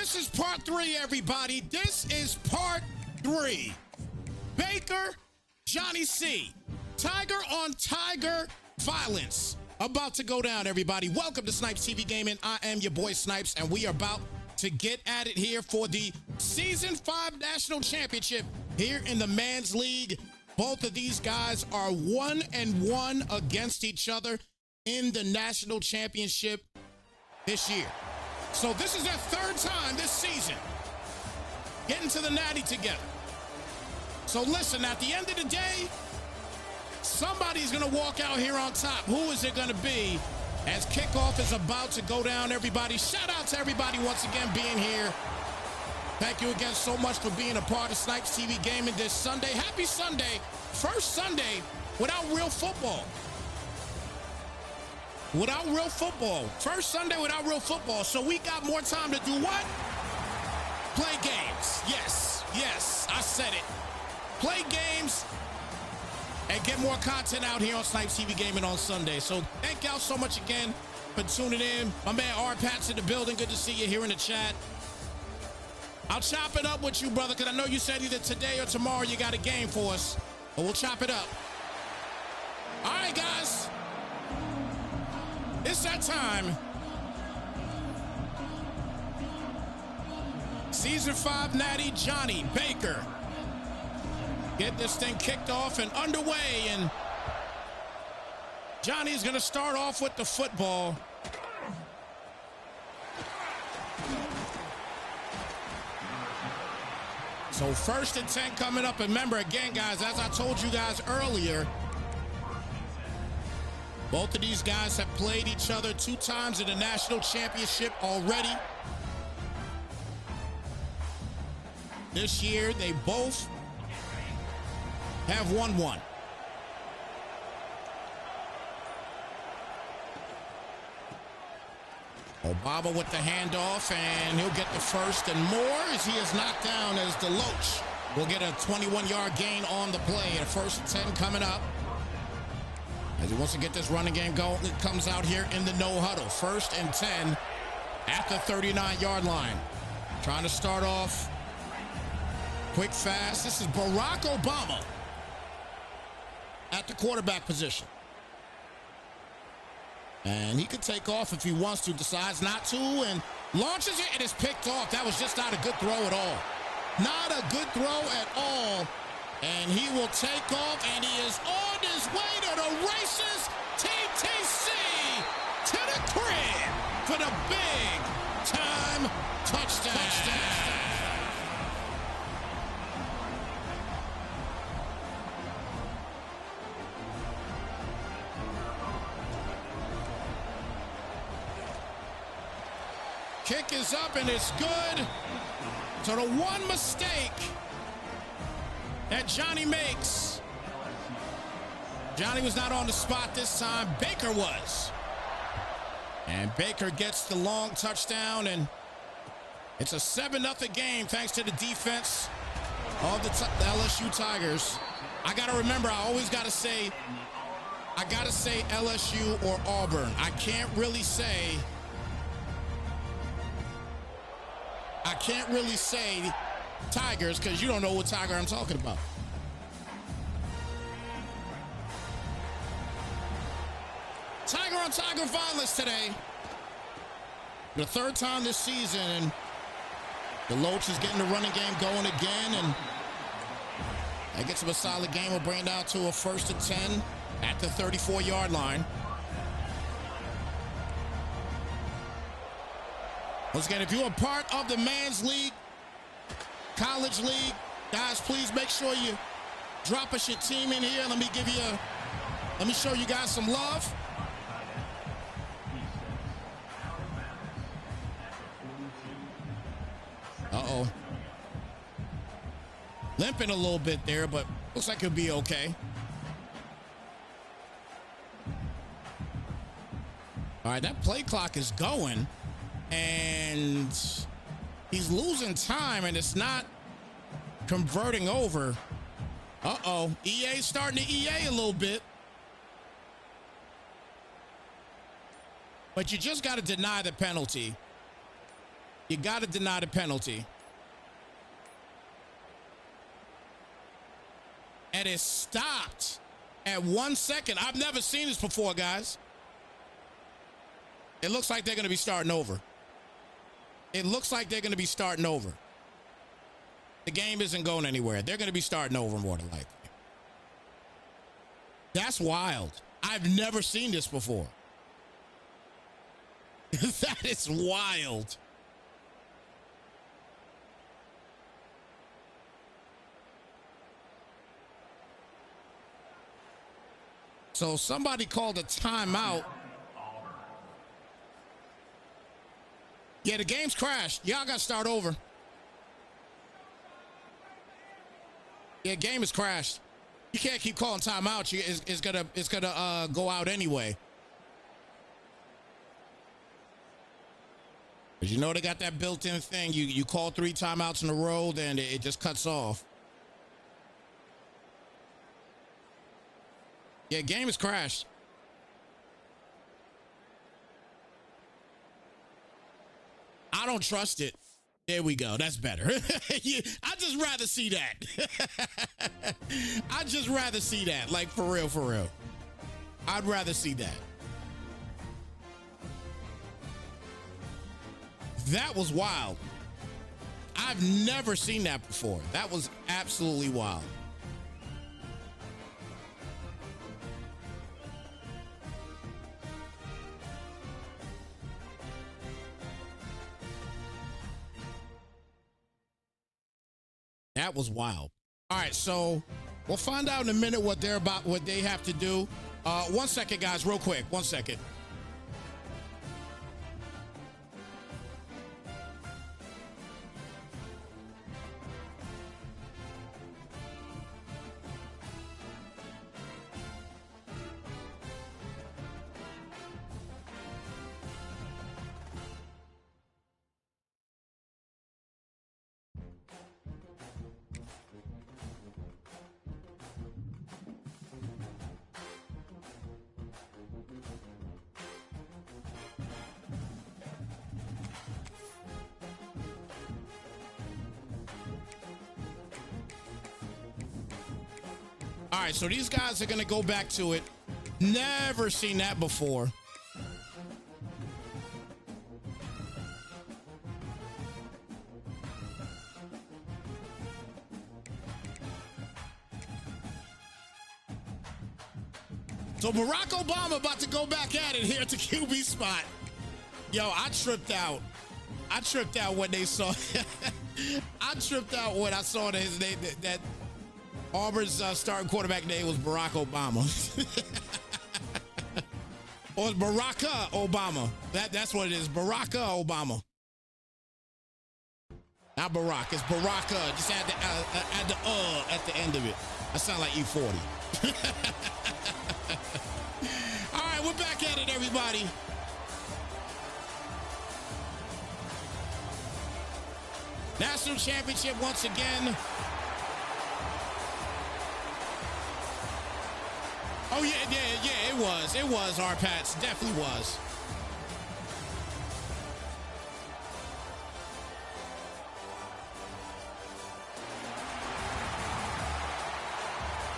This is part 3, everybody. This is part 3. Baker, Johnny C. Tiger on Tiger violence. About to go down, everybody. Welcome to Snypz TV Gaming. I am your boy Snypz, and we are about to get at it here for the Season 5 National Championship here in the Men's League. Both of these guys are 1-1 against each other in the National Championship this year. So this is their third time this season getting to the Natty together. So listen, at the end of the day, somebody's going to walk out here on top. Who is it going to be as kickoff is about to go down, everybody? Shout out to everybody once again being here. Thank you again so much for being a part of Snypz TV Gaming this Sunday. Happy Sunday. First Sunday without real football. Without real football. First Sunday without real football. So we got more time to do what? Play games. Yes, I said it. Play games and get more content out here on Snypz TV Gaming on Sunday. So thank y'all so much again for tuning in. My man R. Pat's in the building. Good to see you here in the chat. I'll chop it up with you, brother, because I know you said either today or tomorrow you got a game for us. But we'll chop it up. All right, guys. It's that time. Season 5 Natty, Johnny, Baker. Get this thing kicked off and underway. And Johnny's going to start off with the football. So 1st and 10 coming up. And remember, again, guys, as I told you guys earlier, both of these guys have played each other 2 times in the national championship already. This year, they both have won one. Obama with the handoff, and he'll get the first and more as he is knocked down as Deloach will get a 21-yard gain on the play. A 1st and 10 coming up. As he wants to get this running game going, it comes out here in the no huddle. 1st and 10 at the 39-yard line. Trying to start off quick, fast. This is Barack Obama at the quarterback position. And he could take off if he wants to, decides not to, and launches it, and it's picked off. That was just not a good throw at all. Not a good throw at all. And he will take off, and he is on his way to the races. TTC to the crib for the big-time touchdown. Kick is up, and it's good. So the one mistake that Johnny makes. Johnny was not on the spot this time. Baker was. And Baker gets the long touchdown, and it's a 7-0 game thanks to the defense of the LSU Tigers. I got to remember, I always got to say, LSU or Auburn. I can't really say Tigers, because you don't know what Tiger I'm talking about. Tiger on Tiger violence today. The 3rd time this season, and Deloach is getting the running game going again, and that gets him a solid game. We'll bring it down to a 1st and 10 at the 34-yard line. Once again, if you're a part of the Men's League, College League, guys, please make sure you drop us your team in here. Let me show you guys some love. Uh-oh. Limping a little bit there, but looks like he'll be okay. All right, that play clock is going. And he's losing time, and it's not converting over. Uh-oh. EA's starting to EA a little bit. But you just got to deny the penalty. You got to deny the penalty. And it stopped at 1 second. I've never seen this before, guys. It looks like they're going to be starting over. It looks like they're going to be starting over. The game isn't going anywhere. They're going to be starting over more than likely. That's wild. I've never seen this before. That is wild. So somebody called a timeout. Yeah, the game's crashed. Y'all got to start over. Yeah, game is crashed. You can't keep calling timeout. It's gonna go out anyway. Cause you know they got that built-in thing. You call 3 timeouts in a row, then it just cuts off. Yeah, game is crashed. I don't trust it. There we go. That's better. I'd just rather see that. I'd just rather see that. Like, for real, for real. I'd rather see that. That was wild. I've never seen that before. That was absolutely wild. That was wild. All right, so we'll find out in a minute what they have to do. 1 second, guys, real quick. 1 second. All right, so these guys are going to go back to it. Never seen that before. So Barack Obama about to go back at it here at the QB spot. Yo, I tripped out. I tripped out when they saw. I tripped out when I saw that Auburn's starting quarterback name was Barack Obama. Or Baraka Obama. That's what it is. Baraka Obama. Not Barack. It's Baraka. Just add the at the end of it. That sounds like E40. All right, we're back at it, everybody. National championship once again. Oh, yeah, it was. It was, R-Pats. Definitely was.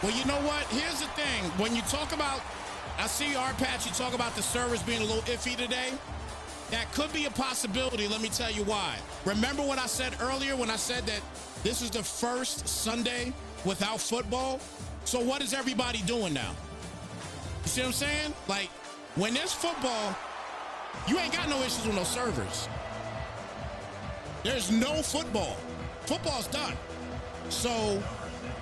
Well, you know what? Here's the thing. When you talk about, I see R-Pats, you talk about the servers being a little iffy today. That could be a possibility. Let me tell you why. Remember what I said earlier when I said that this is the first Sunday without football? So what is everybody doing now? You see what I'm saying? Like, when there's football, you ain't got no issues with no servers. There's no football. Football's done. So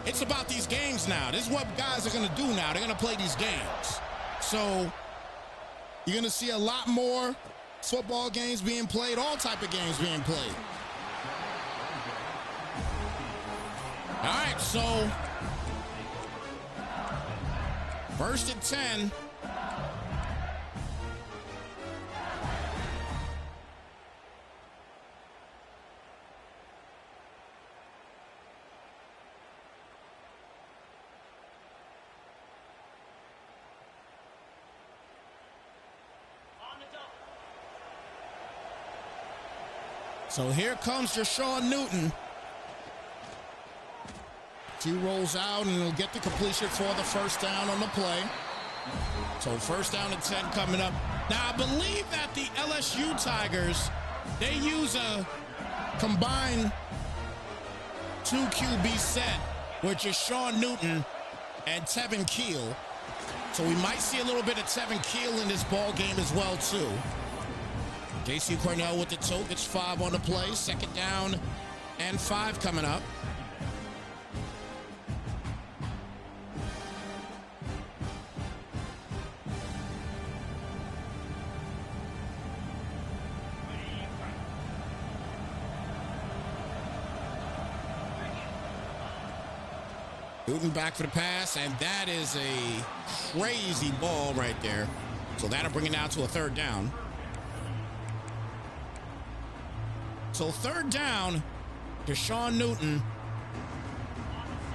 it's about these games now. This is what guys are going to do now. They're going to play these games. So you're going to see a lot more football games being played, all type of games being played. All right, so first and 10. So here comes Deshaun Newton. He rolls out and he'll get the completion for the first down on the play. So first down and 10 coming up. Now, I believe that the LSU Tigers, they use a combined 2 QB set with Deshaun Newton and Tevin Keel. So we might see a little bit of Tevin Keel in this ball game as well, too. J.C. Cornell with the tote. It's 5 on the play. Second down and 5 coming up. Newton back for the pass, and that is a crazy ball right there. So that'll bring it down to a third down. So third down, Deshaun Newton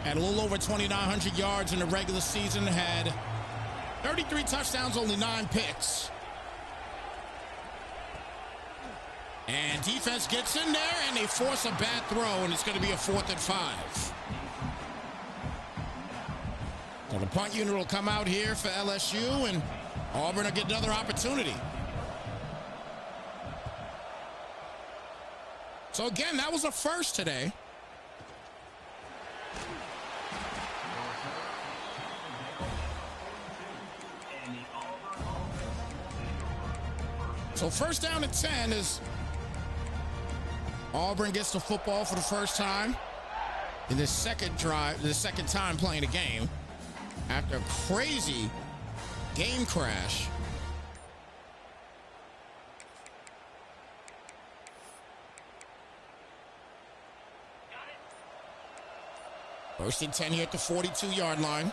had a little over 2,900 yards in the regular season, had 33 touchdowns, only 9 picks. And defense gets in there, and they force a bad throw, and it's going to be a 4th and 5. So the punt unit will come out here for LSU, and Auburn will get another opportunity. So again, that was a first today. So first down and 10 is Auburn gets the football for the first time in this second drive, the second time playing the game. After a crazy game crash. First and 10 here at the 42-yard line.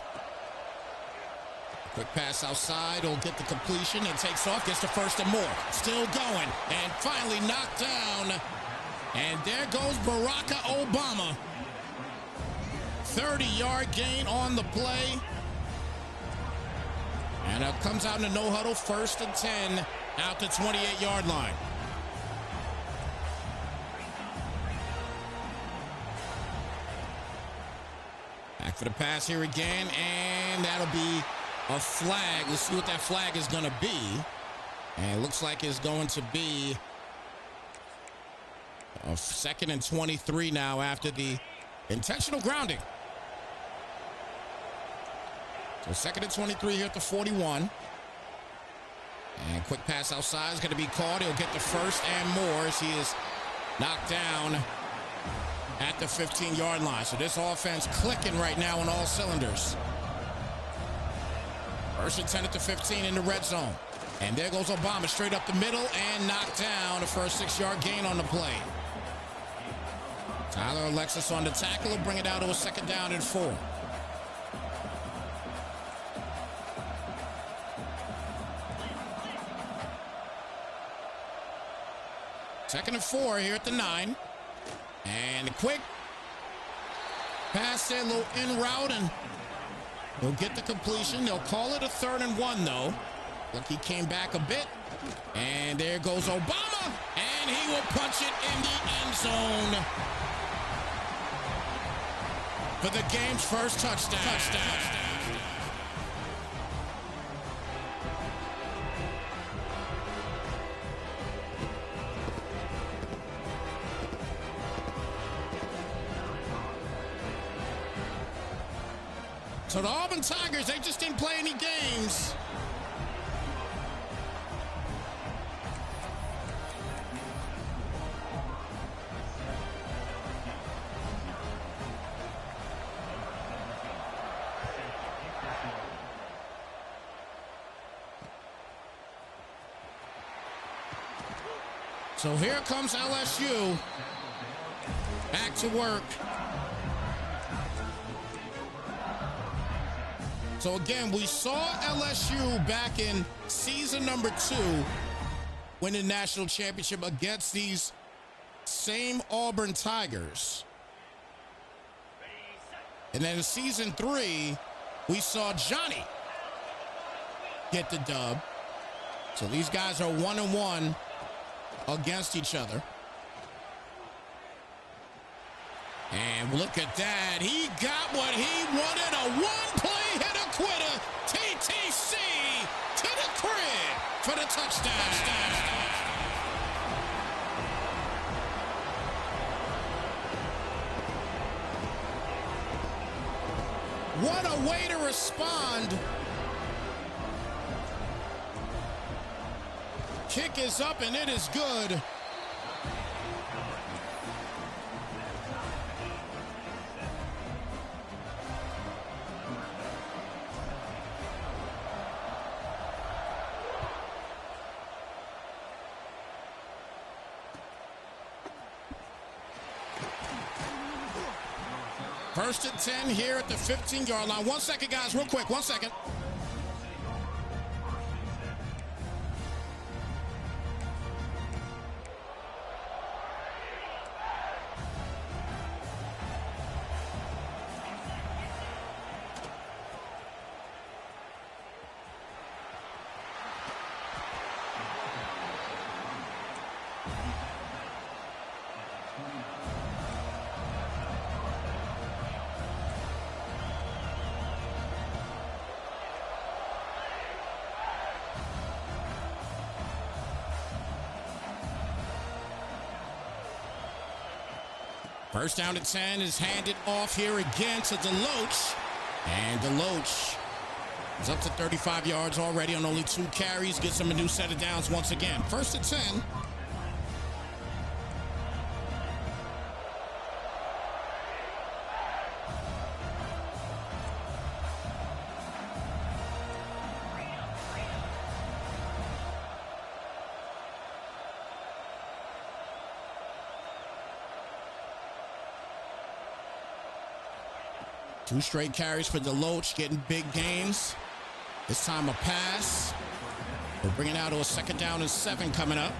Quick pass outside. He'll get the completion and takes off. Gets the first and more. Still going. And finally knocked down. And there goes Barack Obama. 30-yard gain on the play. And it comes out in a no-huddle, first and 10, out the 28-yard line. Back for the pass here again, and that'll be a flag. Let's see what that flag is going to be. And it looks like it's going to be a 2nd and 23 now after the intentional grounding. So 2nd and 23 here at the 41. And quick pass outside is going to be called. He'll get the first and more as he is knocked down at the 15-yard line. So this offense clicking right now on all cylinders. First and 10 at the 15 in the red zone. And there goes Obama straight up the middle and knocked down. The first 6-yard gain on the play. Tyler Alexis on the tackle will bring it out to a 2nd down and 4. Second and 4 here at the 9. And a quick pass there, a little in route, and he'll get the completion. They'll call it a 3rd and 1, though. Look, he came back a bit. And there goes Obama. And he will punch it in the end zone for the game's first touchdown. So the Auburn Tigers, they just didn't play any games. So here comes LSU back to work. So again, we saw LSU back in season number 2 win the national championship against these same Auburn Tigers. And then in season 3, we saw Johnny get the dub. So these guys are 1-1 against each other. And look at that. He got what he wanted. A one-play hitter-quitter. TTC to the crib for the touchdown. What a way to respond. Kick is up and it is good. First and 10 here at the 15-yard line. 1 second, guys, real quick. 1 second. First down at 10 is handed off here again to DeLoach. And DeLoach is up to 35 yards already on only 2 carries. Gets him a new set of downs once again. First and 10. Two straight carries for DeLoach, getting big gains. This time a pass. We're bringing out to a second down and 7 coming up.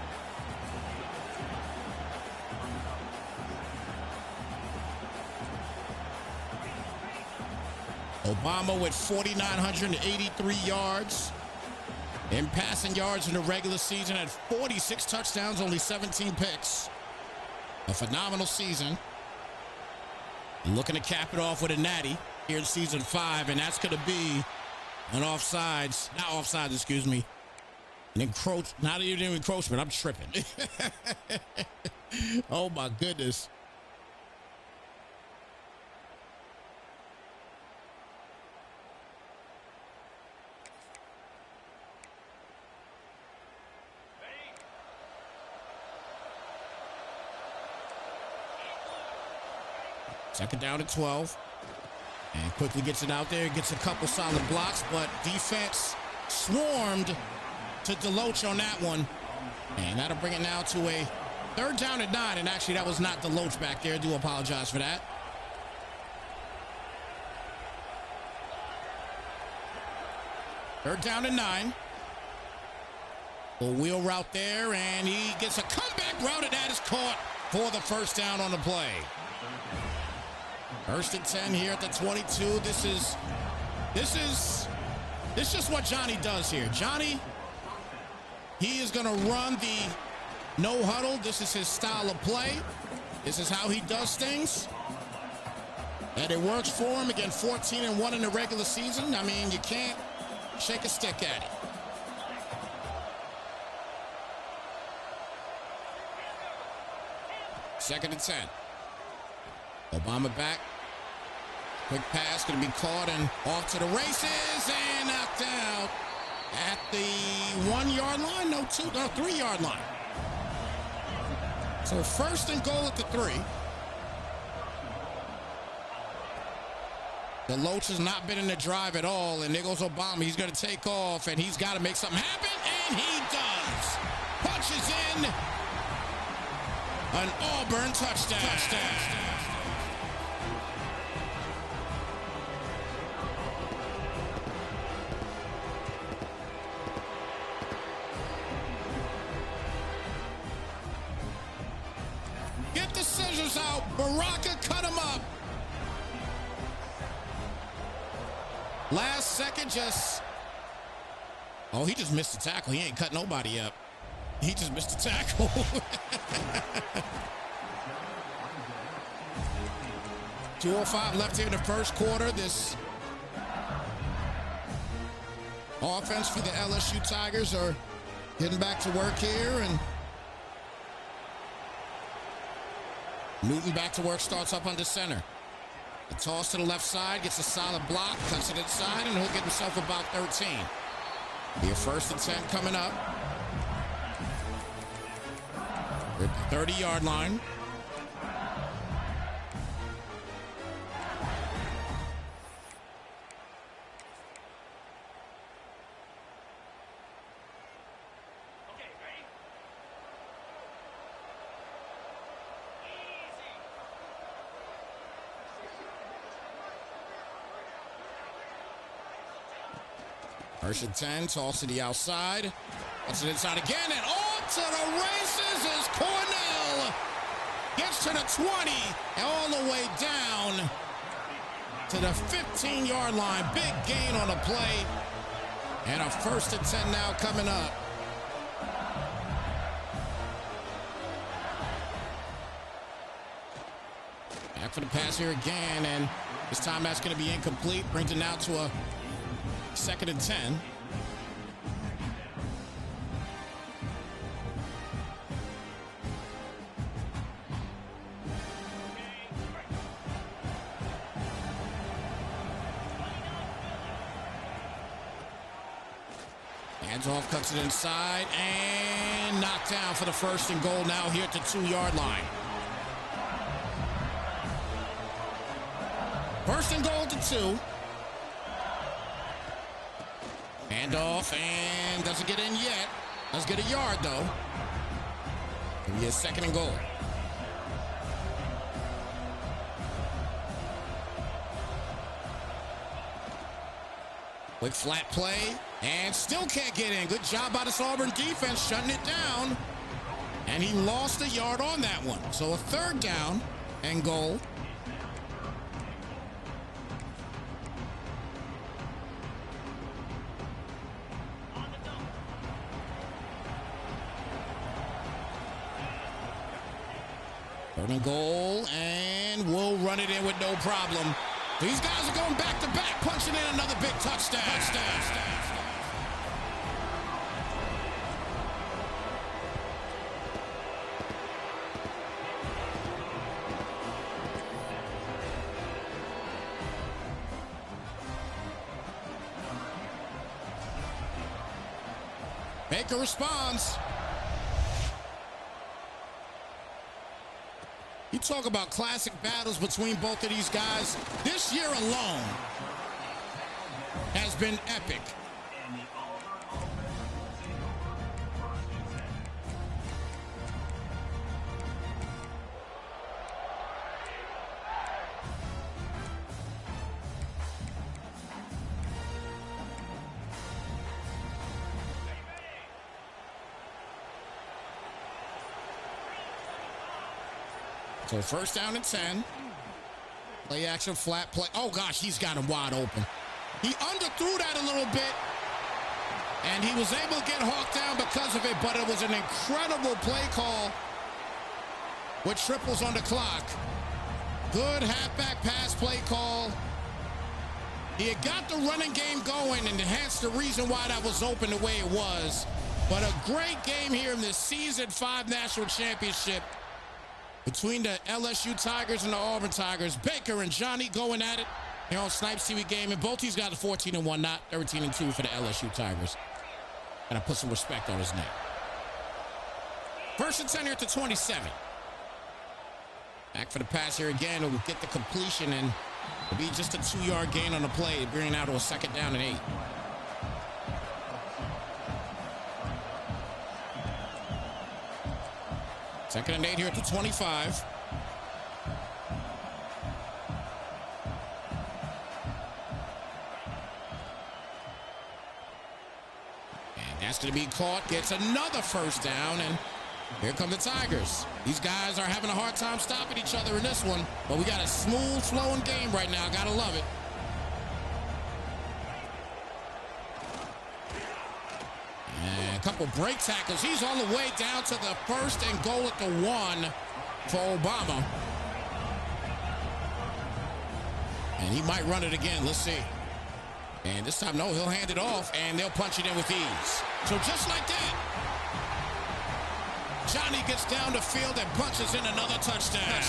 Obama with 4,983 yards. In passing yards in the regular season at 46 touchdowns, only 17 picks. A phenomenal season. Looking to cap it off with a natty here in season 5, and that's going to be an offsides, not offsides, excuse me, an not even encroachment. I'm tripping. Oh my goodness. Second down at 12. And quickly gets it out there, gets a couple solid blocks, but defense swarmed to DeLoach on that one. And that'll bring it now to a third down at 9. And actually, that was not DeLoach back there. I do apologize for that. Third down at 9. A wheel route there, and he gets a comeback route, and that is caught for the first down on the play. First and 10 here at the 22. This is just what Johnny does here. Johnny, he is going to run the no huddle. This is his style of play. This is how he does things. And it works for him. Again, 14-1 in the regular season. I mean, you can't shake a stick at it. Second and 10. Obama back. Quick pass going to be caught and off to the races and knocked out at the 1 yard line. No, 3 yard line. So first and goal at the 3. DeLoach has not been in the drive at all, and there goes Obama. He's going to take off, and he's got to make something happen, and he does. Punches in an Auburn touchdown. Get the scissors out. Baraka cut him up. Last second he just missed the tackle. He ain't cut nobody up. He just missed the tackle. 2:05 left here in the first quarter. This offense for the LSU Tigers are getting back to work here, and Newton back to work, starts up under center. A toss to the left side, gets a solid block, cuts it inside, and he'll get himself about 13. Be a 1st and 10 coming up. We're at the 30-yard line. First and 10, toss to the outside. That's it inside again, and on to the races is Cornell. Gets to the 20, and all the way down to the 15-yard line. Big gain on the play. And a 1st and 10 now coming up. Back for the pass here again, and this time that's going to be incomplete. Brings it now to a 2nd and 10. Hands off, cuts it inside, and knocked down for the 1st and goal now here at the 2-yard line. 1st and goal to 2. Hand off, and doesn't get in yet. Let's get a yard, though. It'll be a 2nd and goal. Quick flat play, and still can't get in. Good job by this Auburn defense shutting it down. And he lost a yard on that one. So a 3rd down and goal. Third and goal, and we'll run it in with no problem. These guys are going back to back, punching in another big touchdown. Baker responds. You talk about classic battles between both of these guys. This year alone has been epic. So 1st down and 10. Play action, flat play. Oh, gosh, he's got him wide open. He underthrew that a little bit, and he was able to get hawked down because of it, but it was an incredible play call with triples on the clock. Good halfback pass play call. He had got the running game going, and hence the reason why that was open the way it was. But a great game here in this Season 5 National Championship between the LSU Tigers and the Auburn Tigers. Baker and Johnny going at it here on Snypz TV Game. And both these guys are 14-1, not 13-2 for the LSU Tigers. And I put some respect on his name. 1st and 10 here at the 27. Back for the pass here again. We'll get the completion, and it'll be just a 2-yard gain on the play, bringing out to a 2nd down and 8. Second and 8 here at the 25. And that's going to be caught. Gets another 1st down, and here come the Tigers. These guys are having a hard time stopping each other in this one, but we got a smooth flowing game right now. Gotta love it. And a couple break tackles. He's on the way down to the 1st and goal at the 1 for Obama. And he might run it again. Let's see. And this time, no, he'll hand it off, and they'll punch it in with ease. So just like that, Johnny gets down the field and punches in another touchdown.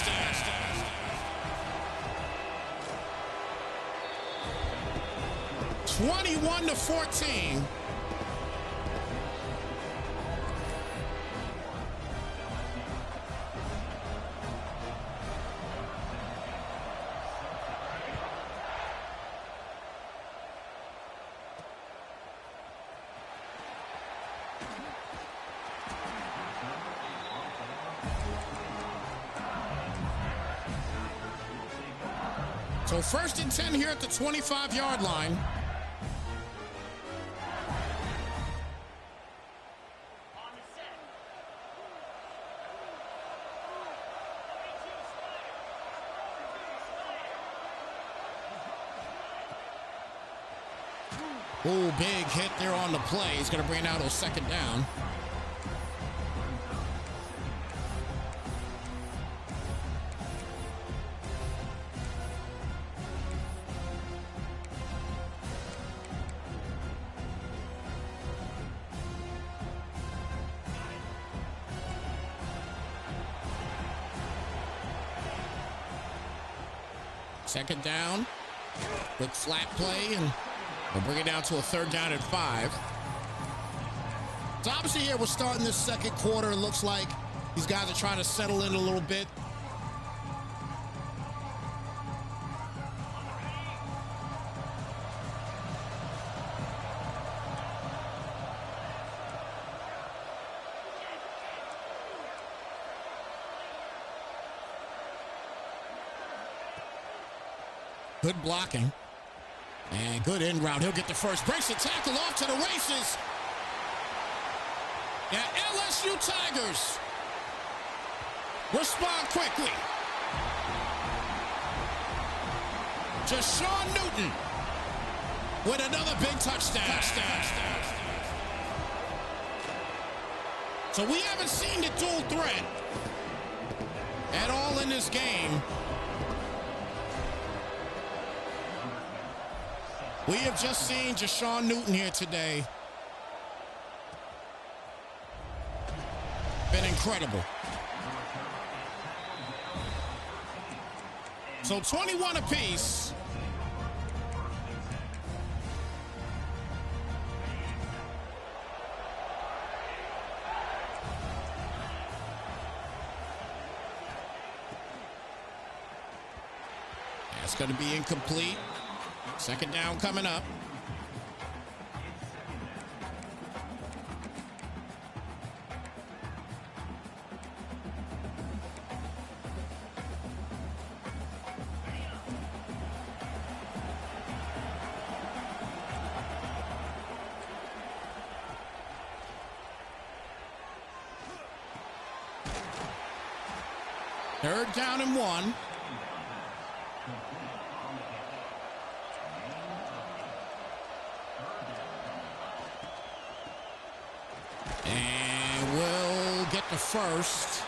21-14. So 1st and 10 here at the 25-yard line. Oh, big hit there on the play. He's going to bring it out to a 2nd down. Second down, quick flat play, and we'll bring it down to a 3rd down and 5. So obviously here we're starting this 2nd quarter. It looks like these guys are trying to settle in a little bit. Good blocking. And good in route. He'll get the first. Breaks the tackle off to the races. Yeah, LSU Tigers respond quickly. Jashawn Newton with another big touchdown. So we haven't seen the dual threat at all in this game. We have just seen Jashawn Newton here today. Been incredible. So 21 apiece. That's going to be incomplete. 2nd down coming up. Third down and 1. And we'll get the first.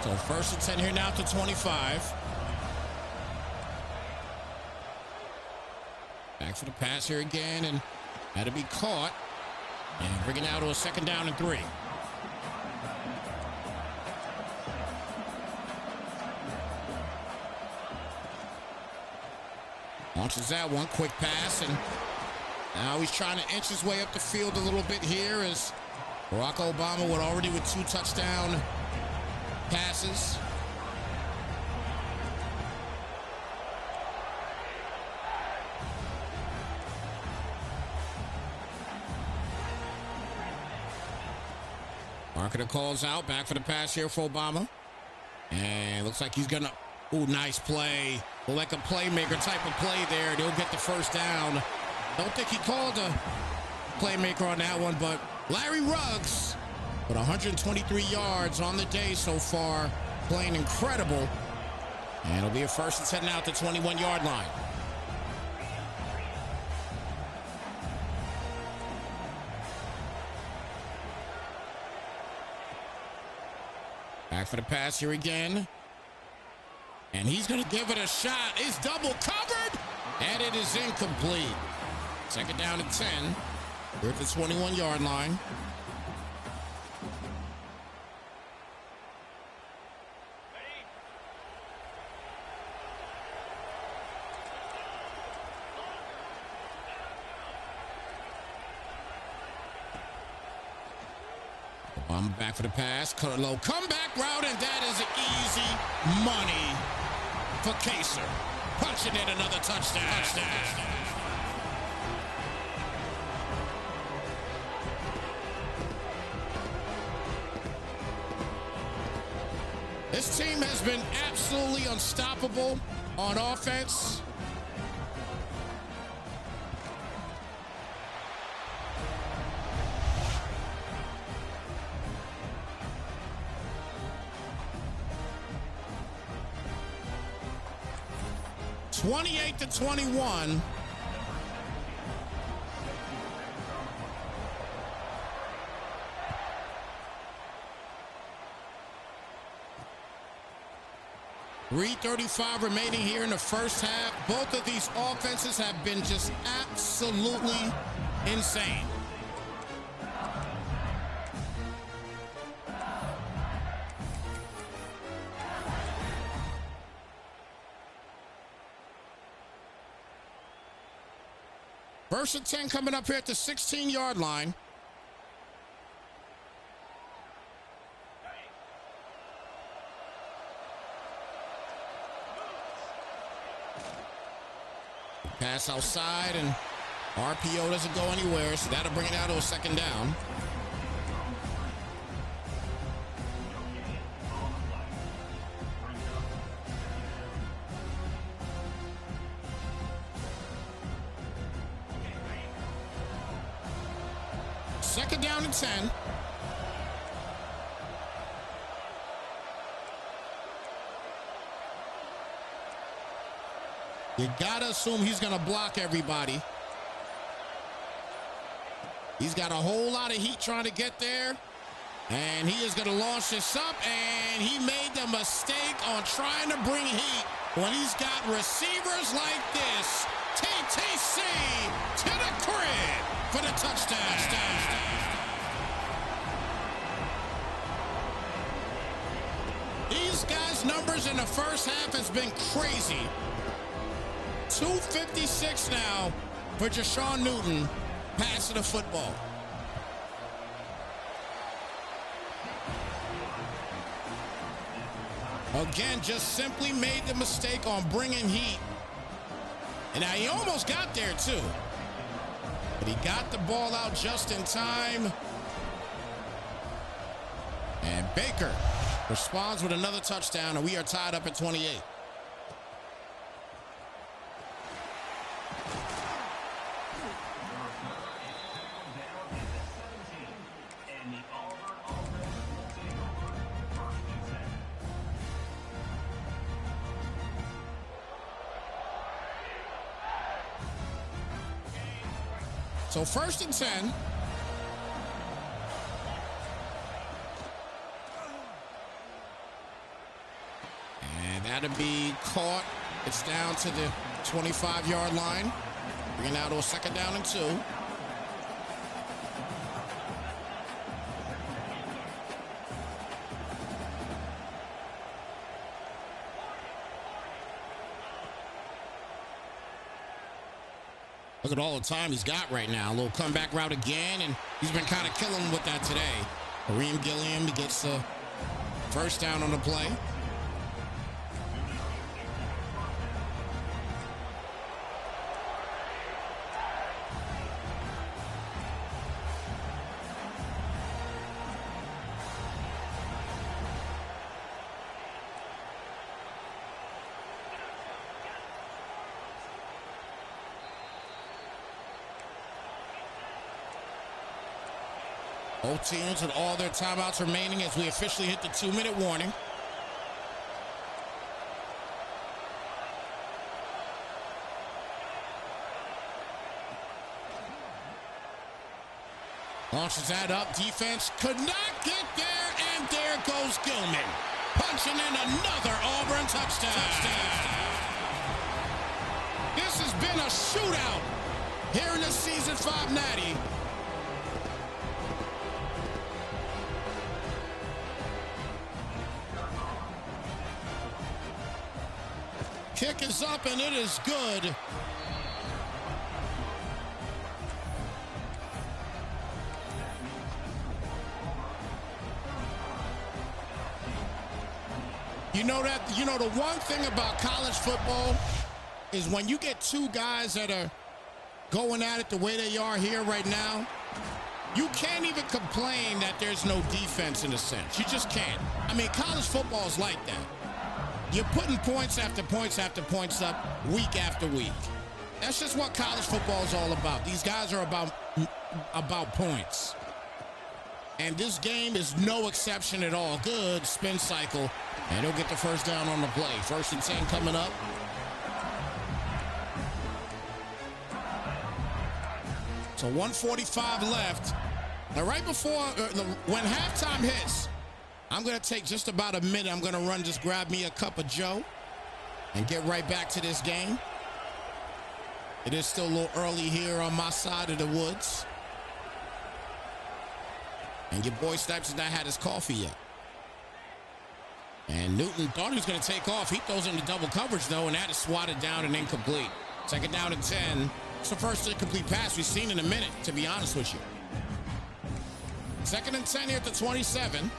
So 1st and 10 here now to 25. Back for the pass here again, and had to be caught. And bring it now to a 2nd down and 3. Launches that one, quick pass, and now he's trying to inch his way up the field a little bit here as Barack Obama would already with 2 touchdown passes. Marketer calls out, back for the pass here for Obama. And looks like he's gonna, ooh, nice play. Like a playmaker type of play there. They'll get the first down. Don't think he called a playmaker on that one, but Larry Ruggs with 123 yards on the day so far, playing incredible. And it'll be a 1st and 10 now at the 21-yard line. Back for the pass here again. And he's going to give it a shot. It's double covered, and it is incomplete. Second down and 10. We're at the 21-yard line. I'm back for the pass. Low comeback route, and that is easy money for Kaser. Punching in another touchdown. This team has been absolutely unstoppable on offense. (28-21). .335 remaining here in the first half. Both of these offenses have been just absolutely insane. First and 10 coming up here at the 16-yard line. Pass outside, and RPO doesn't go anywhere, so that'll bring it out to a second down. Second down and 10. You gotta assume he's gonna block everybody. He's got a whole lot of heat trying to get there. And he is gonna launch this up, and he made the mistake on trying to bring heat when he's got receivers like this. TTC to the crib for the touchdown. These guys' numbers in the first half has been crazy. 256 now for Jashawn Newton passing the football. Again, just simply made the mistake on bringing heat. And now he almost got there too. But he got the ball out just in time. And Baker responds with another touchdown, and we are tied up at 28. So first and 10. And that'll be caught. It's down to the 25-yard line. Bringing out to a second down and 2. Look at all the time he's got right now. A little comeback route again, and he's been kind of killing with that today. Kareem Gilliam gets the first down on the play. Both teams with all their timeouts remaining as we officially hit the 2-minute warning. Launches that up. Defense could not get there, and there goes Gilman. punching in another Auburn touchdown. This has been a shootout here in the Season 5 Natty. Kick is up and it is good. You know the one thing about college football is when you get two guys that are going at it the way they are here right now, you can't even complain that there's no defense in a sense. You just can't. I mean, college football is like that. You're putting points after points after points up week after week. That's just what college football is all about. These guys are about points. And this game is no exception at all. Good spin cycle. And he'll get the first down on the play. 1st and 10 coming up. So 1:45 left. Now right before, when halftime hits, I'm going to take just about a minute. I'm going to just grab me a cup of Joe and get right back to this game. It is still a little early here on my side of the woods. And your boy Snypz has not had his coffee yet. And Newton thought he was going to take off. He throws into double coverage, though, and that is swatted down and incomplete. 2nd down and 10. It's the first incomplete pass we've seen in a minute, to be honest with you. 2nd and 10 here at the 27.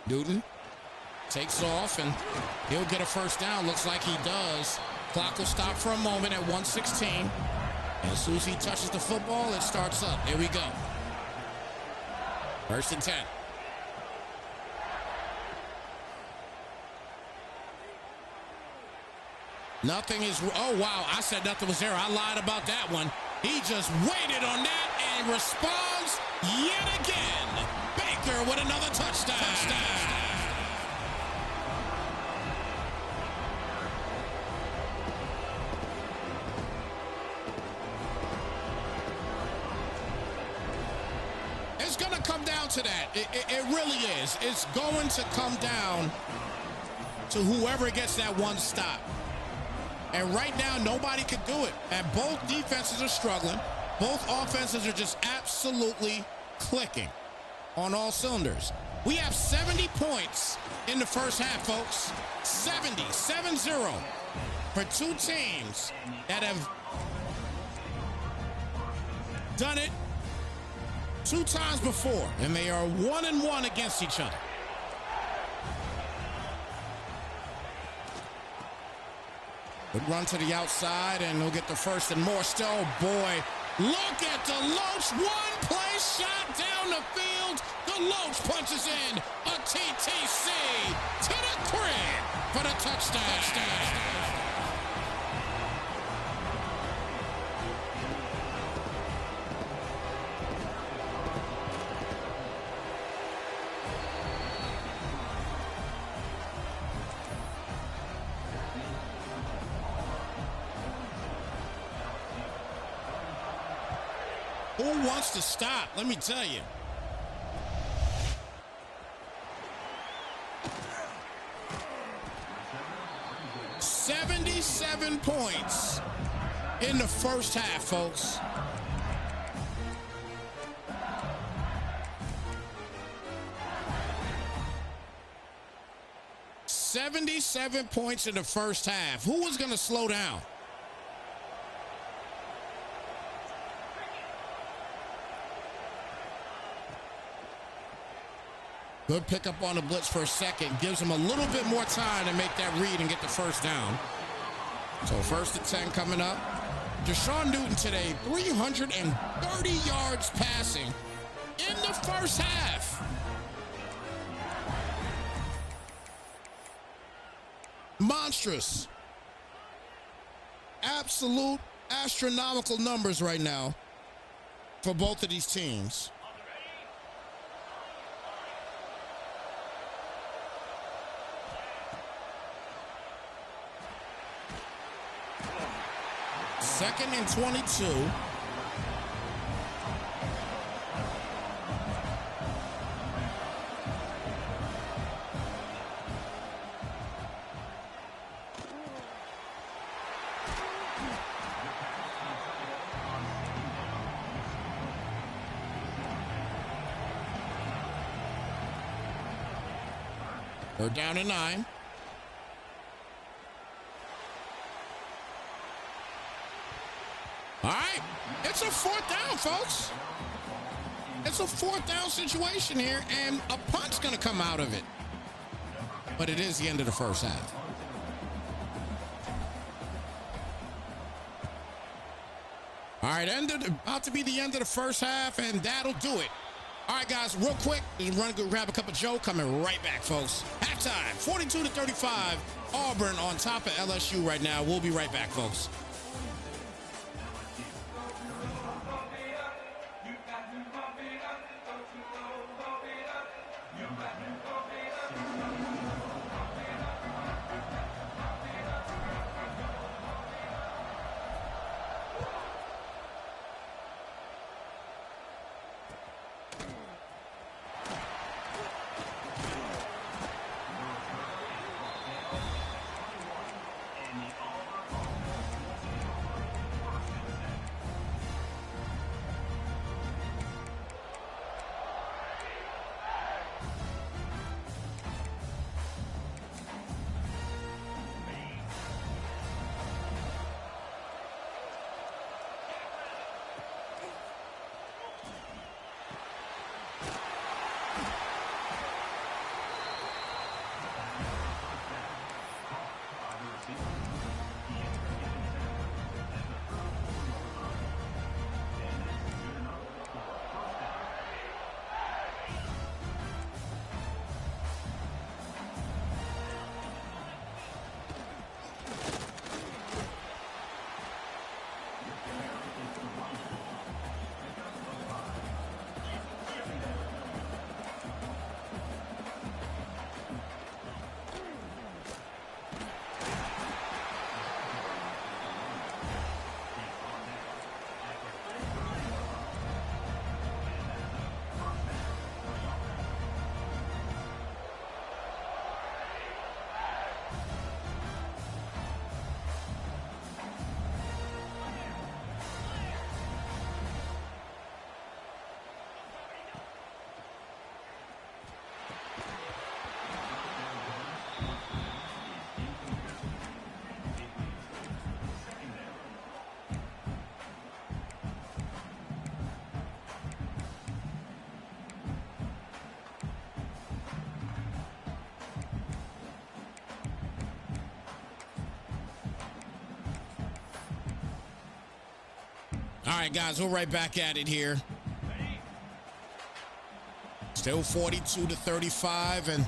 Newton takes off, and he'll get a first down. Looks like he does. Clock will stop for a moment at 1:16. And as soon as he touches the football, it starts up. Here we go. 1st and 10. Nothing is... Oh, wow. I said nothing was there. I lied about that one. He just waited on that and responds yet again. Baker with another touchdown. It's going to come down to that. It really is. It's going to come down to whoever gets that one stop. And right now, nobody can do it. And both defenses are struggling. Both offenses are just absolutely clicking on all cylinders. We have 70 points in the first half, folks. 7-0 for two teams that have done it 2 times before, and they are 1-1 against each other. Good run to the outside, and he'll get the first and more still. Oh, boy. Look at the Loach. One play shot down the field. The Loach punches in a TTC to the crib for the touchdown. Who wants to stop? Let me tell you. $77 points in the first half, folks. $77 points in the first half. Who was going to slow down? Good pickup on the blitz for a second. Gives him a little bit more time to make that read and get the first down. So 1st and 10 coming up. Deshaun Newton today, 330 yards passing in the first half. Monstrous. Absolute astronomical numbers right now for both of these teams. 2nd and 22. Third down and 9. All right, it's a 4th down, folks. It's a 4th down situation here, and a punt's going to come out of it. But it is the end of the first half. All right, about to be the end of the first half, and that'll do it. All right, guys, real quick, just run and grab a cup of Joe. Coming right back, folks. Halftime, 42-35. Auburn on top of LSU right now. We'll be right back, folks. All right, guys, we're right back at it here. Still 42-35, and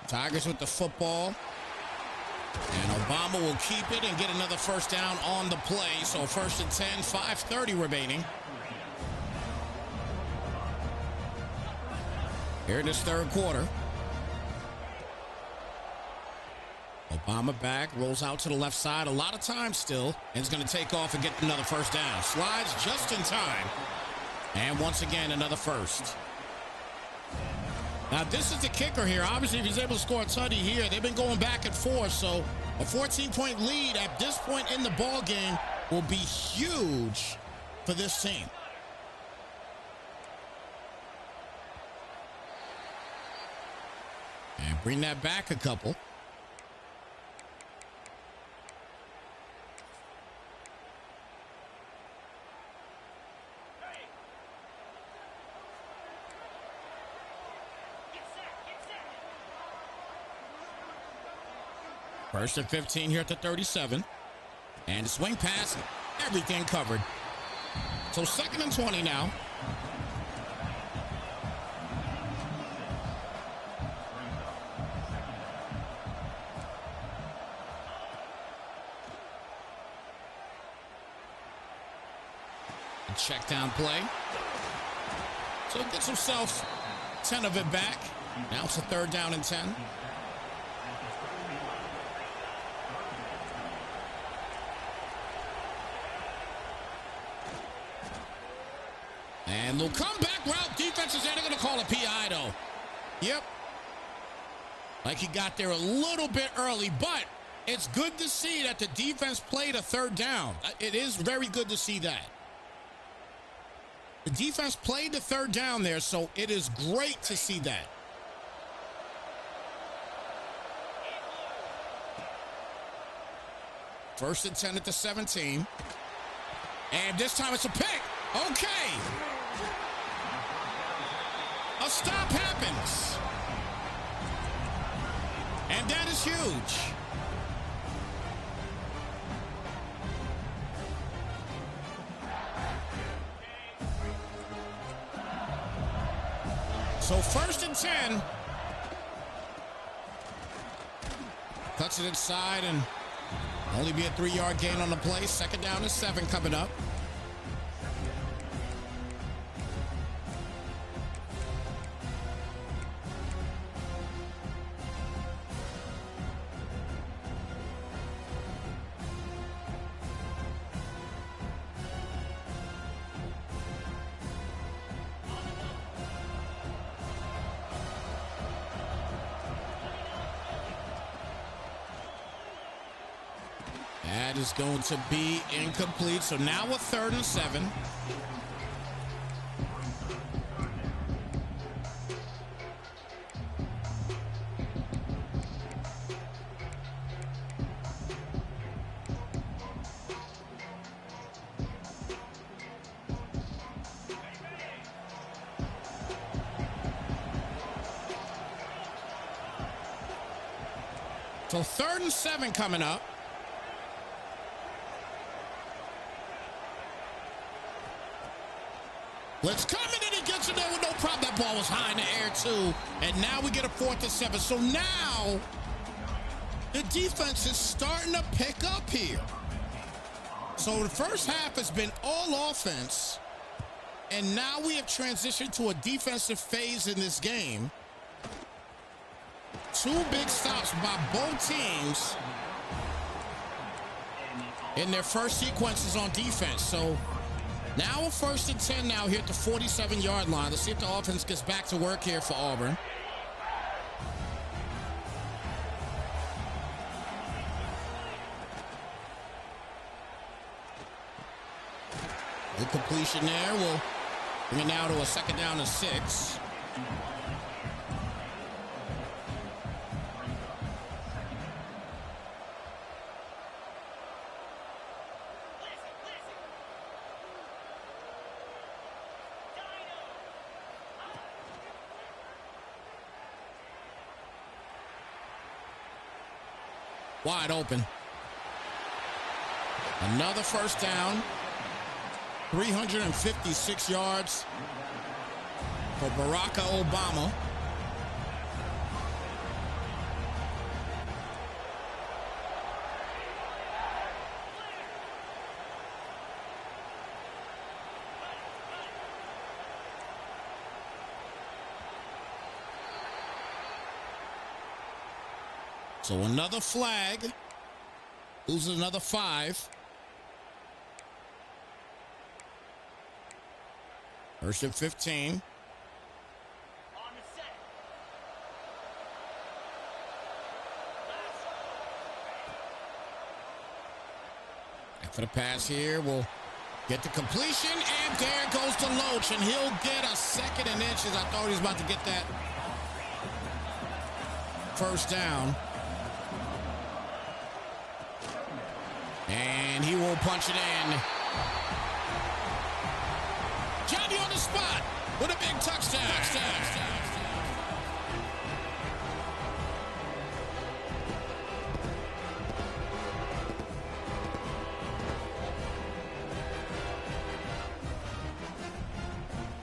Tigers with the football. And Obama will keep it and get another first down on the play. So 1st and 10, 5:30 remaining. Here in this third quarter. Obama back, rolls out to the left side. A lot of time still. And is going to take off and get another first down. Slides just in time. And once again, another first. Now, this is the kicker here. Obviously, if he's able to score a tutty here, they've been going back and forth. So a 14-point lead at this point in the ball game will be huge for this team. And bring that back a couple. First and 15 here at the 37. And the swing pass, everything covered. So 2nd and 20 now. A check down play. So it gets himself 10 of it back. Now it's a 3rd down and 10. And they'll come back route. Defense is there. They're going to call a PI, though. Yep. Like he got there a little bit early, but it's good to see that the defense played a third down. It is very good to see that. The defense played the third down there, so it is great to see that. First and 10 at the 17. And this time it's a pick. Okay. A stop happens. And that is huge. So first and 10. Cuts it inside and only be a 3-yard gain on the play. Second down and 7 coming up. That is going to be incomplete. So now a 3rd and 7. So 3rd and 7 coming up. Let's come in and he gets it there with no problem. That ball was high in the air too. And now we get a 4th and 7. So now the defense is starting to pick up here. So the first half has been all offense. And now we have transitioned to a defensive phase in this game. 2 big stops by both teams in their first sequences on defense. So now a 1st and 10 now here at the 47-yard line. Let's see if the offense gets back to work here for Auburn. Good completion there. We'll bring it now to a 2nd down and 6. Wide open. Another 1st down. 356 yards for Barack Obama. So another flag. Loses another 5. 1st and 15. After the pass here, we'll get the completion, and there goes the Loach, and he'll get a 2nd and inches. I thought he was about to get that 1st down. And he will punch it in. Johnny on the spot with a big touchdown.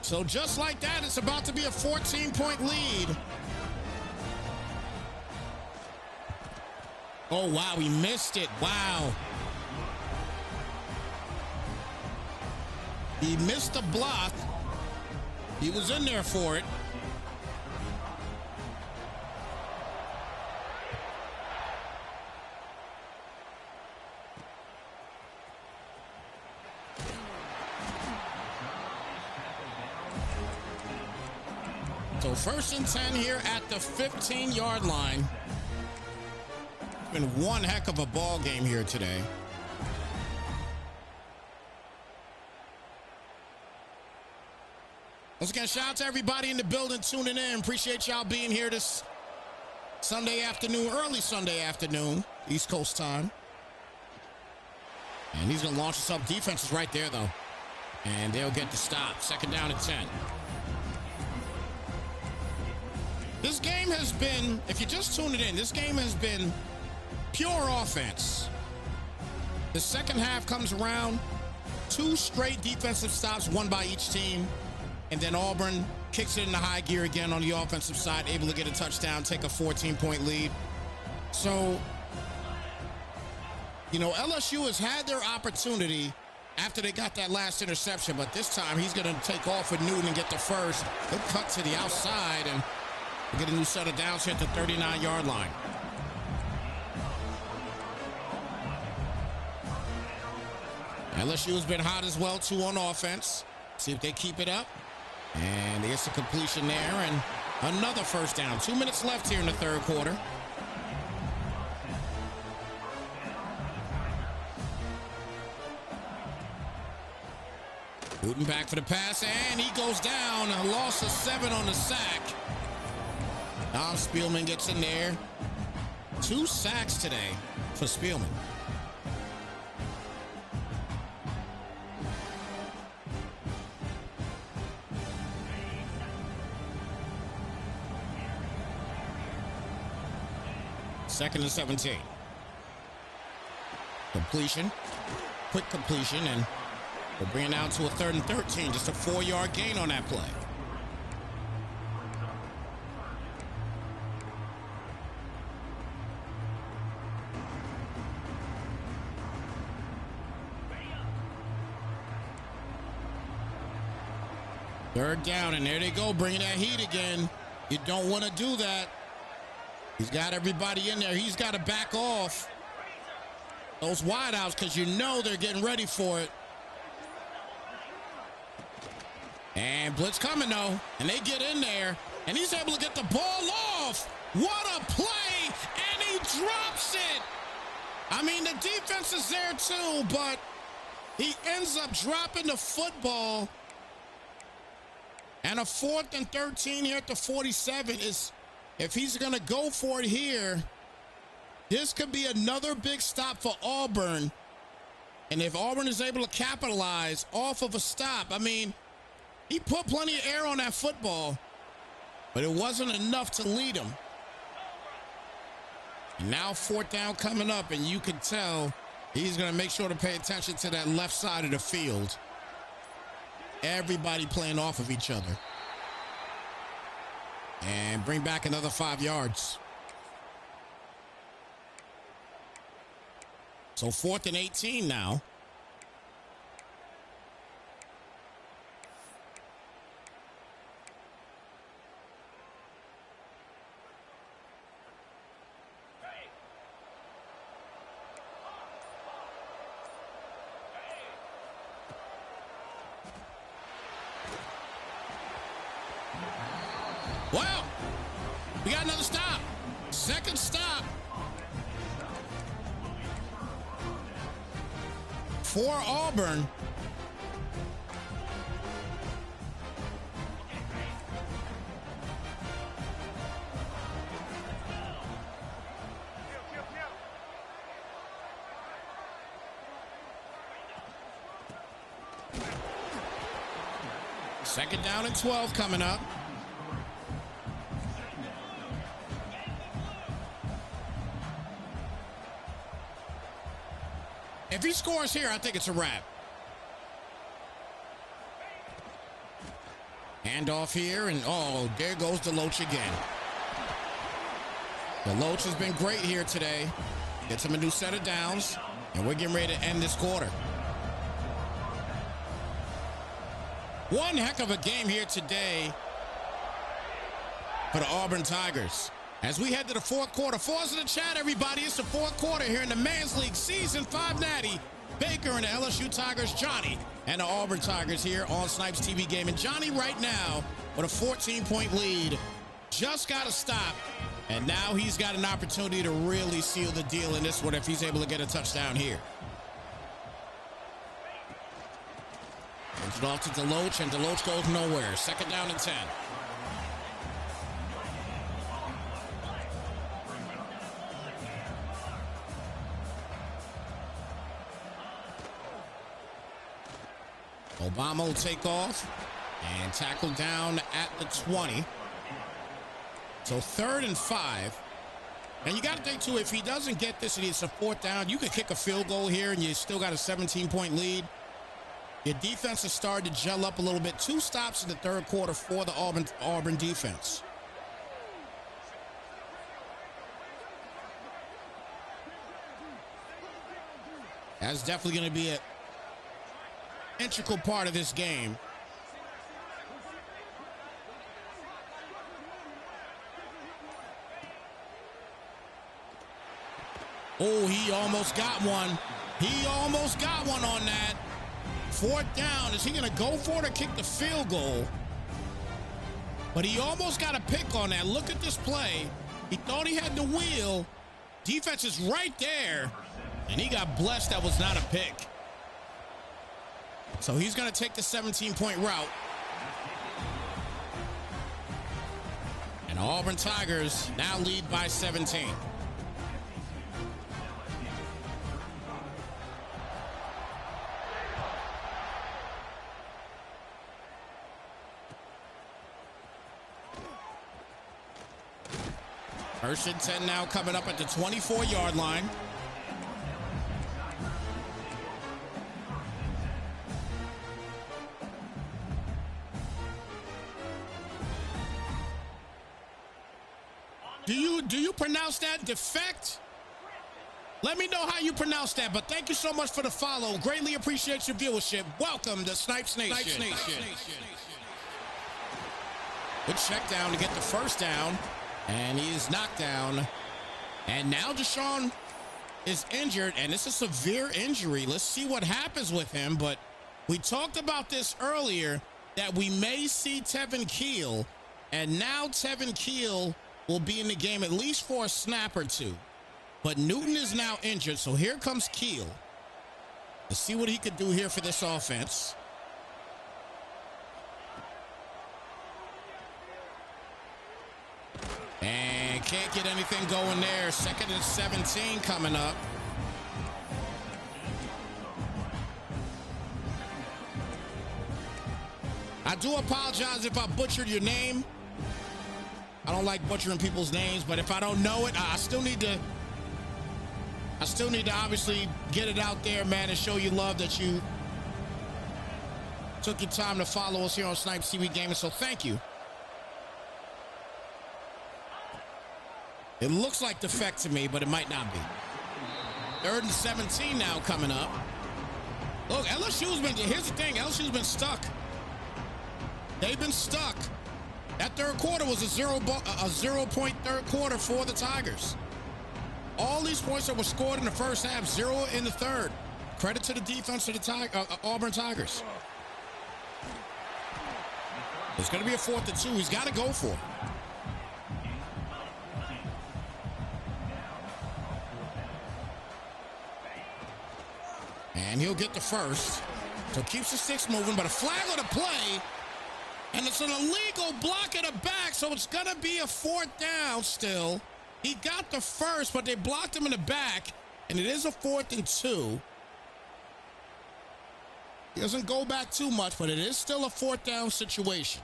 So just like that, it's about to be a 14-point lead. Oh, wow, he missed it. Wow. He missed the block. He was in there for it. So 1st and 10 here at the 15-yard line. It's been one heck of a ball game here today. Once again, shout out to everybody in the building tuning in. Appreciate y'all being here this Sunday afternoon, early Sunday afternoon, East Coast time. And he's going to launch us up. Defense is right there, though. And they'll get the stop. 2nd down and 10. This game has been, if you're just tuning in, this game has been pure offense. The second half comes around. 2 straight defensive stops, one by each team. And then Auburn kicks it into high gear again on the offensive side, able to get a touchdown, take a 14-point lead. So, you know, LSU has had their opportunity after they got that last interception, but this time he's going to take off with Newton and get the first. He'll cut to the outside and get a new set of downs here at the 39-yard line. LSU has been hot as well, too, on offense. See if they keep it up. And there's a completion there and another 1st down. 2 minutes left here in the 3rd quarter. Newton back for the pass, and he goes down. A loss of 7 on the sack. Now Spielman gets in there. 2 sacks today for Spielman. Second and 17. Completion. Quick completion, and we'll bring it down to a 3rd and 13. Just a 4-yard gain on that play. Third down, and there they go, bringing that heat again. You don't want to do that. He's got everybody in there. He's got to back off those wideouts because you know they're getting ready for it. And blitz coming, though. And they get in there, and he's able to get the ball off. What a play, and he drops it. I mean, the defense is there, too, but he ends up dropping the football. And a 4th and 13 here at the 47 is, if he's going to go for it here, this could be another big stop for Auburn. And if Auburn is able to capitalize off of a stop, I mean, he put plenty of air on that football, but it wasn't enough to lead him. And now 4th down coming up, and you can tell he's going to make sure to pay attention to that left side of the field. Everybody playing off of each other. And bring back another 5 yards. So 4th and 18 now. Well, we got another stop. 2nd stop for Auburn. Second down and 12 coming up. If he scores here, I think it's a wrap. Handoff here, and oh, there goes DeLoach again. DeLoach has been great here today. Gets him a new set of downs, and we're getting ready to end this quarter. One heck of a game here today for the Auburn Tigers. As we head to the fourth quarter, fours in the chat, everybody. It's the fourth quarter here in the Men's League Season 5 Natty. Baker and the LSU Tigers, Johnny, and the Auburn Tigers here on Snypz TV Game. And Johnny right now with a 14-point lead. Just got to stop. And now he's got an opportunity to really seal the deal in this one if he's able to get a touchdown here. Hands it off to Deloach, and Deloach goes nowhere. Second down and 10. Obama will take off and tackle down at the 20. So 3rd and 5. And you got to think, too, if he doesn't get this and it's a 4th down, you could kick a field goal here and you still got a 17-point lead. Your defense has started to gel up a little bit. 2 stops in the 3rd quarter for the Auburn defense. That's definitely going to be an integral part of this game. Oh, he almost got one. He almost got one on that. 4th down. Is he going to go for it or kick the field goal? But he almost got a pick on that. Look at this play. He thought he had the wheel. Defense is right there. And he got blessed that was not a pick. So he's going to take the 17-point route. And Auburn Tigers now lead by 17. First and 10 now coming up at the 24-yard line. Do you pronounce that defect? Let me know how you pronounce that, but thank you so much for the follow. Greatly appreciate your viewership. Welcome to Snypz Nation. Good check down to get the first down, and he is knocked down. And now Deshaun is injured, and it's a severe injury. Let's see what happens with him, but we talked about this earlier, that we may see Tevin Keel, and now Tevin Keel will be in the game at least for a snap or two. But Newton is now injured, so here comes Keel. Let's see what he could do here for this offense. And can't get anything going there. 2nd and 17 coming up. I do apologize if I butchered your name. I don't like butchering people's names, but if I don't know it, I still need to obviously get it out there, man, and show you love that you took your time to follow us here on Snypz TV Gaming, so thank you. It looks like defect to me, but it might not be. 3rd and 17 now coming up. Look, here's the thing, LSU's been stuck. They've been stuck. That 3rd quarter was a 0-point 3rd quarter for the Tigers. All these points that were scored in the first half, 0 in the 3rd. Credit to the defense of the Auburn Tigers. It's going to be a 4th and 2. He's got to go for it. And he'll get the first. So keeps the sticks moving, but a flag on the play. And it's an illegal block at the back, so it's going to be a 4th down still. He got the first, but they blocked him in the back, and it is a 4th and 2. He doesn't go back too much, but it is still a 4th down situation.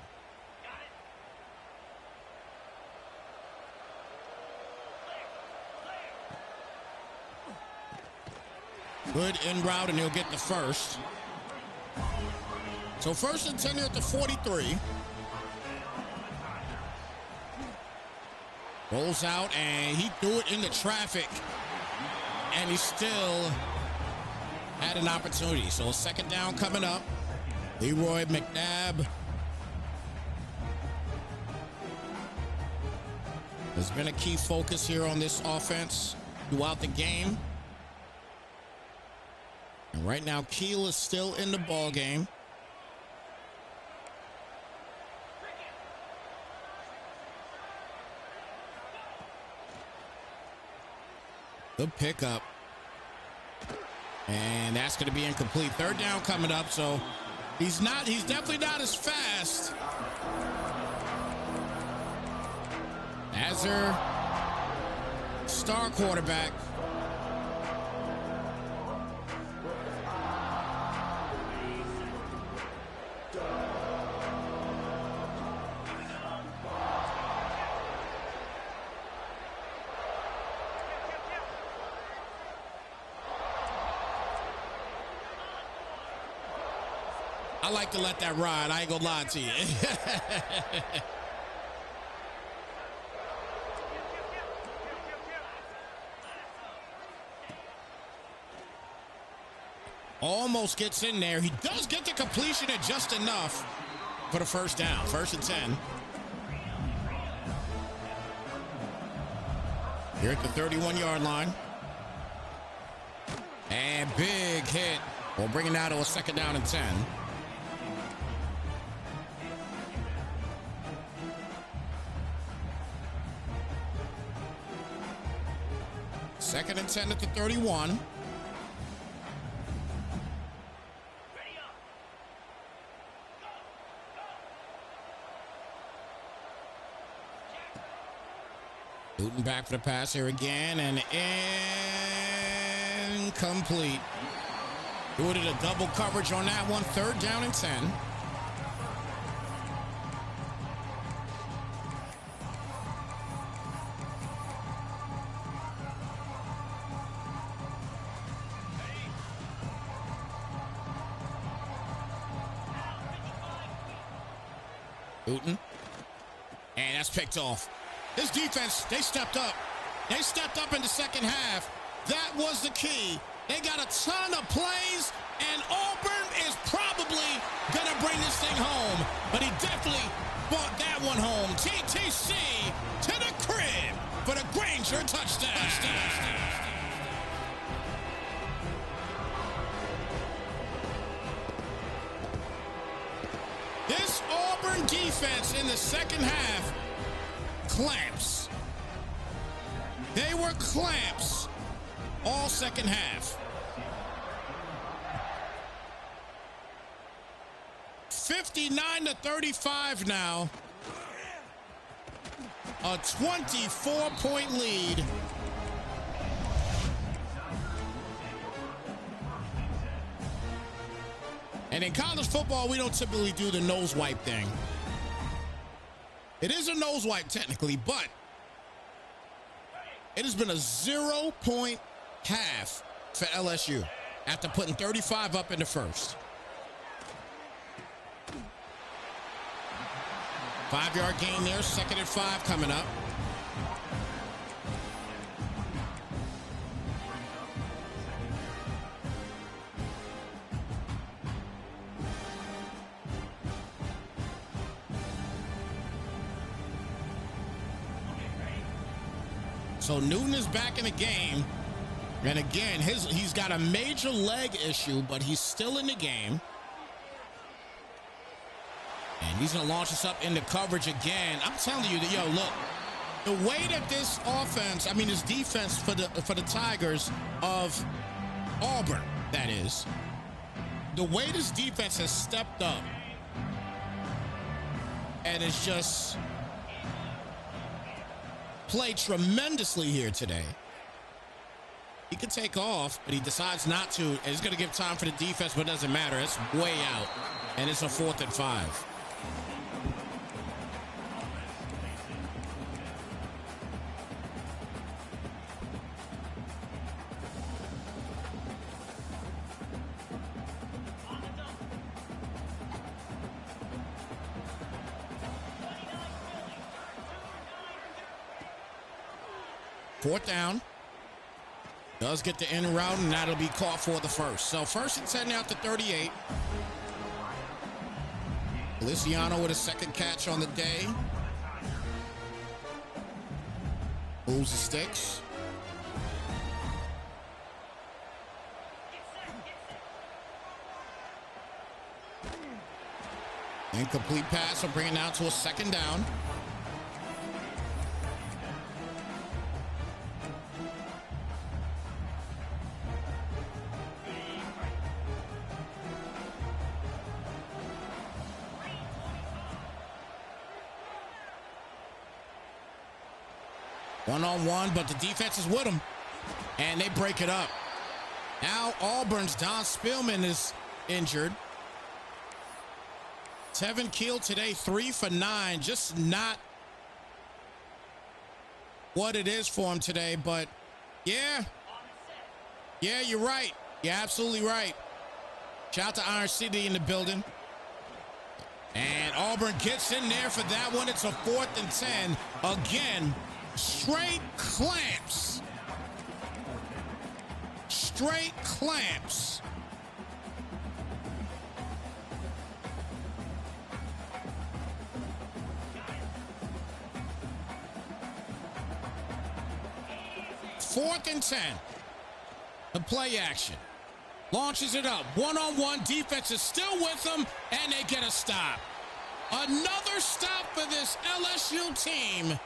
Good in route, and he'll get the first. So 1st and 10 here at the 43. Rolls out, and he threw it into traffic. And he still had an opportunity. So a 2nd down coming up. Leroy McNabb There's been a key focus here on this offense throughout the game. And right now, Keel is still in the ball game. Good pickup. And that's going to be incomplete. Third down coming up, so he's definitely not as fast as their star quarterback. I like to let that ride. I ain't gonna lie to you. Almost gets in there. He does get the completion at just enough for the first down. 1st and 10. Here at the 31-yard line. And big hit. We'll bring it now to a 2nd down and 10. Second and 10 at the 31. Newton back for the pass here again, and incomplete. Doing it a double coverage on that one. 3rd down and 10. Newton. And that's picked off. This defense, they stepped up. They stepped up in the second half. That was the key. They got a ton of plays, and Auburn is probably going to bring this thing home. But he definitely brought that one home. TTC to the crib for the Granger touchdown. This Auburn defense in the second half, clamps. They were clamps all second half. 59-35 now. A 24-point lead. And in college football, we don't typically do the nose wipe thing. It is a nose wipe technically, but it has been a 0-point half for LSU after putting 35 up in the first. 5-yard gain there, 2nd and 5 coming up. So Newton is back in the game. And again, he's got a major leg issue, but he's still in the game. And he's going to launch us up into coverage again. I'm telling you that, yo, look, the way that this offense, I mean, this defense for the Tigers of Auburn, that is, the way this defense has stepped up and it's just played tremendously here today. He could take off, but he decides not to. And he's going to give time for the defense, but it doesn't matter. It's way out, and it's a 4th and 5. Fourth down. Does get the in route, and that'll be caught for the first. So 1st and 10 now at the 38. Feliciano with a 2nd catch on the day. Moves the sticks. Incomplete pass will bring it down to a second down. One-on-one, but the defense is with them, and they break it up. Now Auburn's Don Spielman is injured. Tevin Keel today, 3 for 9. Just not what it is for him today, but yeah, you're right. You're absolutely right. Shout out to Iron City in the building. And Auburn gets in there for that one. It's a 4th and 10. Again, straight clamps. Straight clamps. Fourth and 10. The play action. Launches it up. One-on-one. Defense is still with them, and they get a stop. Another stop for this LSU team.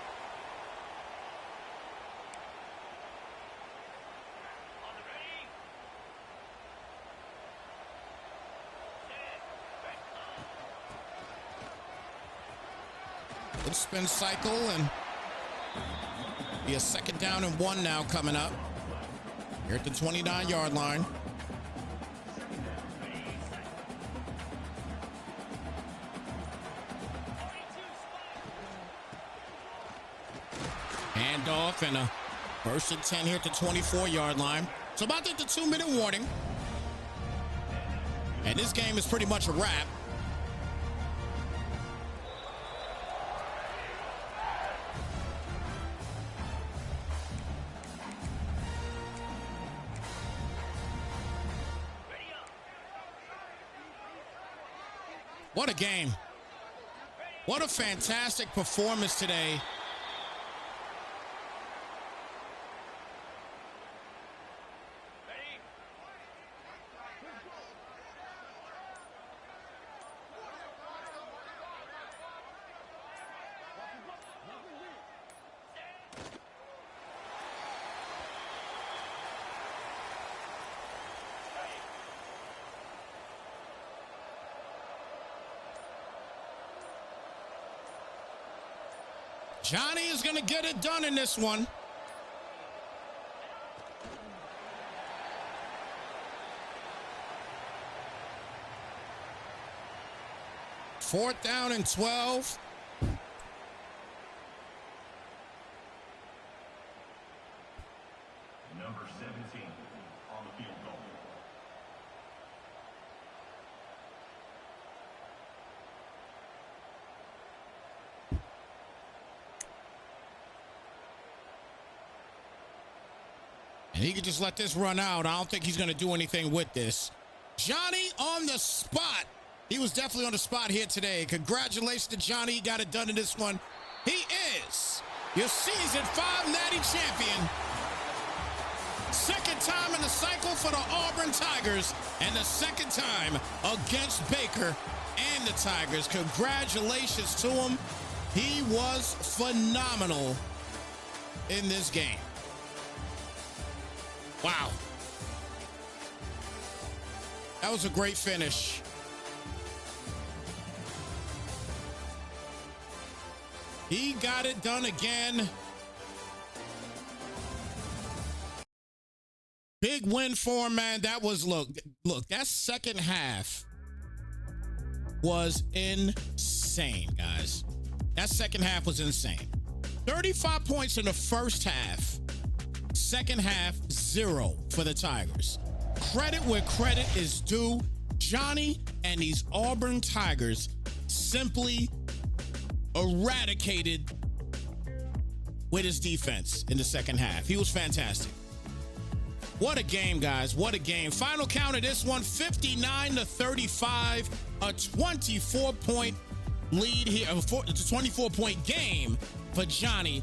Good spin cycle, and be a 2nd down and 1 now coming up. Here at the 29-yard line. Handoff and a 1st and 10 here at the 24-yard line. So about at the 2-minute warning. And this game is pretty much a wrap. What a game. What a fantastic performance today. Johnny is going to get it done in this one. Fourth down and 12. Number 17 on the field goal. And he could just let this run out. I don't think he's going to do anything with this. Johnny on the spot. He was definitely on the spot here today. Congratulations to Johnny. He got it done in this one. He is your season 5 Natty champion. 2nd time in the cycle for the Auburn Tigers, and the 2nd time against Baker and the Tigers. Congratulations to him. He was phenomenal in this game. Wow. That was a great finish. He got it done again. Big win for him, man. That was, look, that second half was insane, guys. That second half was insane. 35 points in the first half. Second half, 0 for the Tigers. Credit where credit is due. Johnny and these Auburn Tigers simply eradicated with his defense in the second half. He was fantastic. What a game, guys. What a game. Final count of this one, 59-35, a 24-point lead here, a 24-point game for Johnny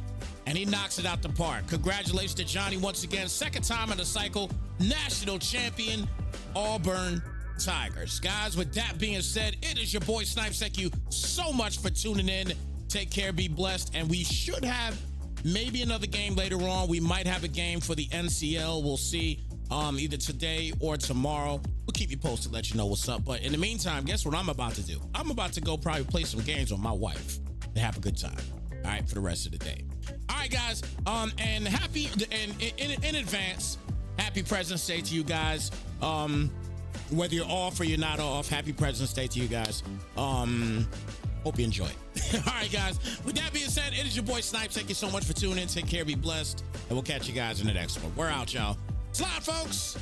and he knocks it out the park. Congratulations to Johnny once again. Second time in the cycle, national champion, Auburn Tigers. Guys, with that being said, it is your boy Snypz. Thank you so much for tuning in. Take care, be blessed, and we should have maybe another game later on. We might have a game for the NCL. We'll see, either today or tomorrow. We'll keep you posted, let you know what's up. But in the meantime, guess what I'm about to do? I'm about to go probably play some games with my wife and have a good time. All right, for the rest of the day. All right, guys. And happy in advance, happy President's Day to you guys. Whether you're off or you're not off, happy President's Day to you guys. Hope you enjoy it. All right, guys. With that being said, it is your boy Snypz. Thank you so much for tuning in. Take care, be blessed, and we'll catch you guys in the next one. We're out, y'all. Slide, folks.